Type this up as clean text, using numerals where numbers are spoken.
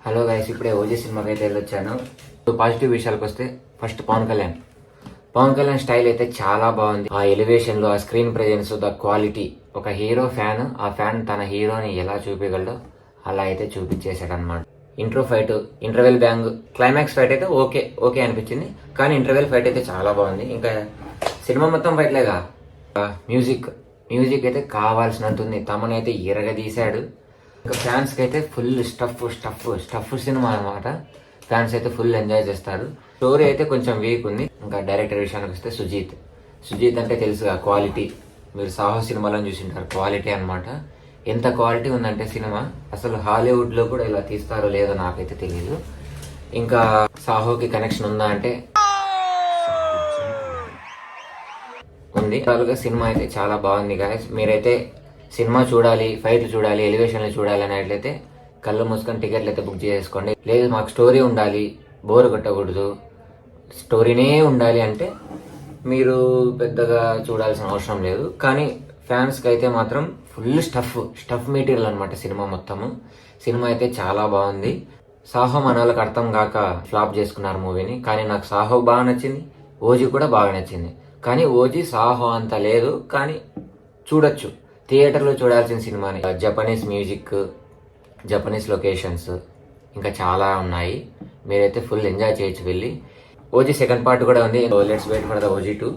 Hello guys, ఇప్పుడే OG సినిమాకి అయితే వెళ్ళొచ్చాను. పాజిటివ్ విషయాలకు వస్తే ఫస్ట్ పవన్ కళ్యాణ్ స్టైల్ అయితే చాలా బాగుంది. ఆ ఎలివేషన్ లో, ఆ స్క్రీన్ ప్రెజెన్స్, ద క్వాలిటీ. ఒక హీరో ఫ్యాన్, ఆ ఫ్యాన్ తన హీరోని ఎలా చూపించగలడో అలా అయితే చూపించేశాడు అనమాట. Intro fight, interval bang, climax fight అయితే ఓకే అనిపించింది. కానీ ఇంటర్వెల్ ఫైట్ అయితే చాలా బాగుంది. ఇంకా సినిమా మొత్తం ఫైట్లేగా. మ్యూజిక్ అయితే కావాల్సినంత ఉంది. తమనైతే ఎరగదీశాడు. ఇంకా ఫ్యాన్స్ కి అయితే ఫుల్ స్టఫ్ సినిమా అనమాట. ఫ్యాన్స్ అయితే ఫుల్ ఎంజాయ్ చేస్తారు. స్టోరీ అయితే కొంచెం వీక్ ఉంది. ఇంకా డైరెక్టర్ విషయానికి వస్తే సుజీత్ అంటే తెలుసుగా, క్వాలిటీ. మీరు సాహో సినిమాలో చూసింటారు, క్వాలిటీ అనమాట. ఎంత క్వాలిటీ ఉందంటే సినిమా, అసలు హాలీవుడ్ లో కూడా ఇలా తీస్తారో లేదో నాకైతే తెలియదు. ఇంకా సాహోకి కనెక్షన్ ఉందా అంటే ఉంది. సినిమా అయితే చాలా బాగుంది గాయస్. మీరైతే సినిమా చూడాలి, ఫైట్లు చూడాలి, ఎలివేషన్లు చూడాలి అనేట్లయితే కళ్ళు మూసుకొని టికెట్లు అయితే బుక్ చేసుకోండి. లేదు మాకు స్టోరీ ఉండాలి, బోర్ కొట్టకూడదు, స్టోరీనే ఉండాలి అంటే మీరు పెద్దగా చూడాల్సిన అవసరం లేదు. కానీ ఫ్యాన్స్కి అయితే మాత్రం ఫుల్ స్టఫ్ మెటీరియల్ అనమాట సినిమా మొత్తము. సినిమా అయితే చాలా బాగుంది. సాహో మన వాళ్ళకి అర్థం కాక ఫ్లాప్ చేసుకున్నారు మూవీని. కానీ నాకు సాహో బాగా నచ్చింది, ఓజీ కూడా బాగా నచ్చింది. కానీ ఓజీ సాహో అంత లేదు, కానీ చూడొచ్చు. థియేటర్లో చూడాల్సిన సినిమాని. జపనీస్ మ్యూజిక్, జపనీస్ లొకేషన్స్ ఇంకా చాలా ఉన్నాయి. మీరైతే ఫుల్ ఎంజాయ్ చేయొచ్చు వెళ్ళి. ఓజీ సెకండ్ పార్ట్ కూడా ఉంది. Let's wait for the OG 2.